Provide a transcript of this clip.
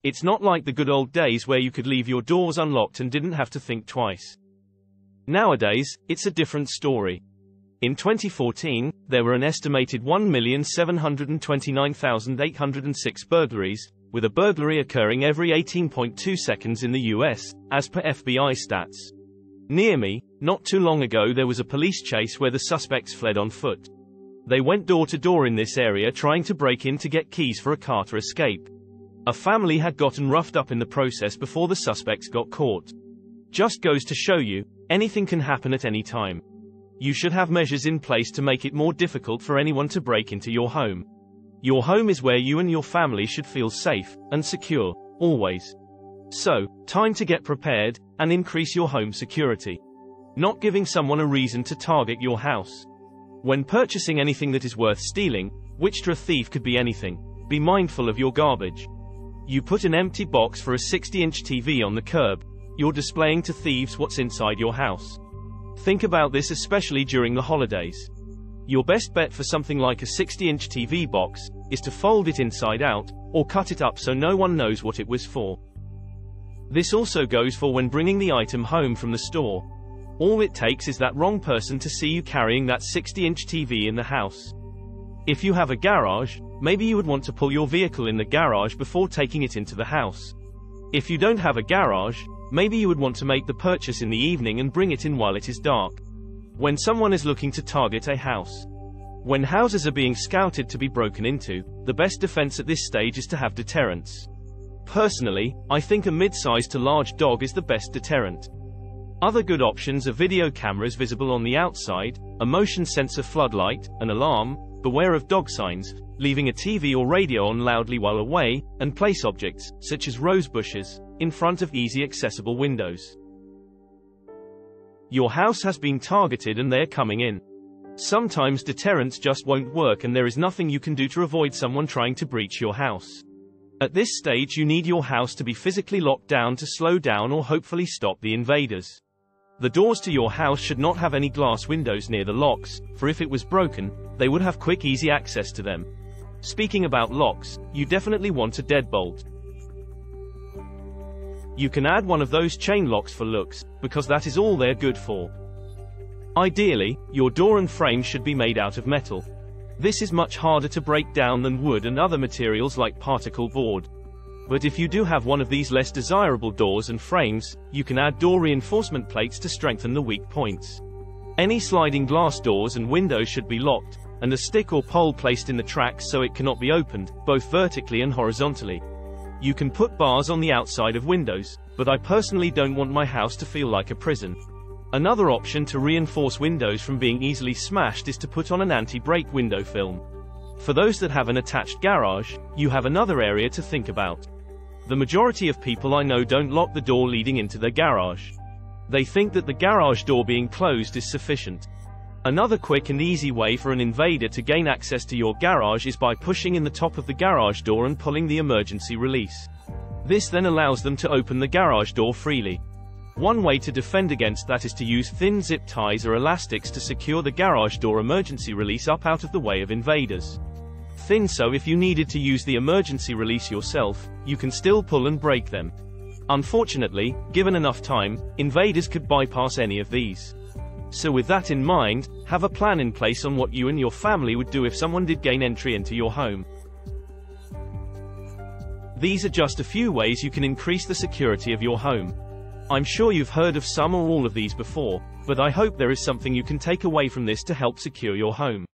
It's not like the good old days where you could leave your doors unlocked and didn't have to think twice. Nowadays, it's a different story. In 2014, there were an estimated 1,729,806 burglaries, with a burglary occurring every 18.2 seconds in the US, as per FBI stats. Near me, not too long ago there was a police chase where the suspects fled on foot. They went door to door in this area trying to break in to get keys for a car to escape. A family had gotten roughed up in the process before the suspects got caught. Just goes to show you, anything can happen at any time. You should have measures in place to make it more difficult for anyone to break into your home. Your home is where you and your family should feel safe and secure, always. So, time to get prepared and increase your home security. Not giving someone a reason to target your house. When purchasing anything that is worth stealing, which to a thief could be anything, be mindful of your garbage. You put an empty box for a 60-inch TV on the curb, you're displaying to thieves what's inside your house. Think about this especially during the holidays. Your best bet for something like a 60-inch TV box is to fold it inside out, or cut it up so no one knows what it was for. This also goes for when bringing the item home from the store. All it takes is that wrong person to see you carrying that 60-inch TV in the house. If you have a garage, maybe you would want to pull your vehicle in the garage before taking it into the house. If you don't have a garage, maybe you would want to make the purchase in the evening and bring it in while it is dark. When someone is looking to target a house. When houses are being scouted to be broken into, the best defense at this stage is to have deterrents. Personally, I think a mid-sized to large dog is the best deterrent. Other good options are video cameras visible on the outside, a motion sensor floodlight, an alarm, beware of dog signs, leaving a TV or radio on loudly while away, and place objects, such as rose bushes, in front of easy accessible windows. Your house has been targeted and they're coming in. Sometimes deterrents just won't work and there is nothing you can do to avoid someone trying to breach your house. At this stage you need your house to be physically locked down to slow down or hopefully stop the invaders. The doors to your house should not have any glass windows near the locks, for if it was broken, they would have quick easy access to them. Speaking about locks, you definitely want a deadbolt. You can add one of those chain locks for looks, because that is all they're good for. Ideally, your door and frame should be made out of metal. This is much harder to break down than wood and other materials like particle board. But if you do have one of these less desirable doors and frames, you can add door reinforcement plates to strengthen the weak points. Any sliding glass doors and windows should be locked, and a stick or pole placed in the tracks so it cannot be opened, both vertically and horizontally. You can put bars on the outside of windows, but I personally don't want my house to feel like a prison. Another option to reinforce windows from being easily smashed is to put on an anti-break window film. For those that have an attached garage, you have another area to think about. The majority of people I know don't lock the door leading into their garage. They think that the garage door being closed is sufficient. Another quick and easy way for an invader to gain access to your garage is by pushing in the top of the garage door and pulling the emergency release. This then allows them to open the garage door freely. One way to defend against that is to use thin zip ties or elastics to secure the garage door emergency release up out of the way of invaders. Thin so if you needed to use the emergency release yourself, you can still pull and break them. Unfortunately, given enough time, invaders could bypass any of these. So with that in mind, have a plan in place on what you and your family would do if someone did gain entry into your home. These are just a few ways you can increase the security of your home. I'm sure you've heard of some or all of these before, but I hope there is something you can take away from this to help secure your home.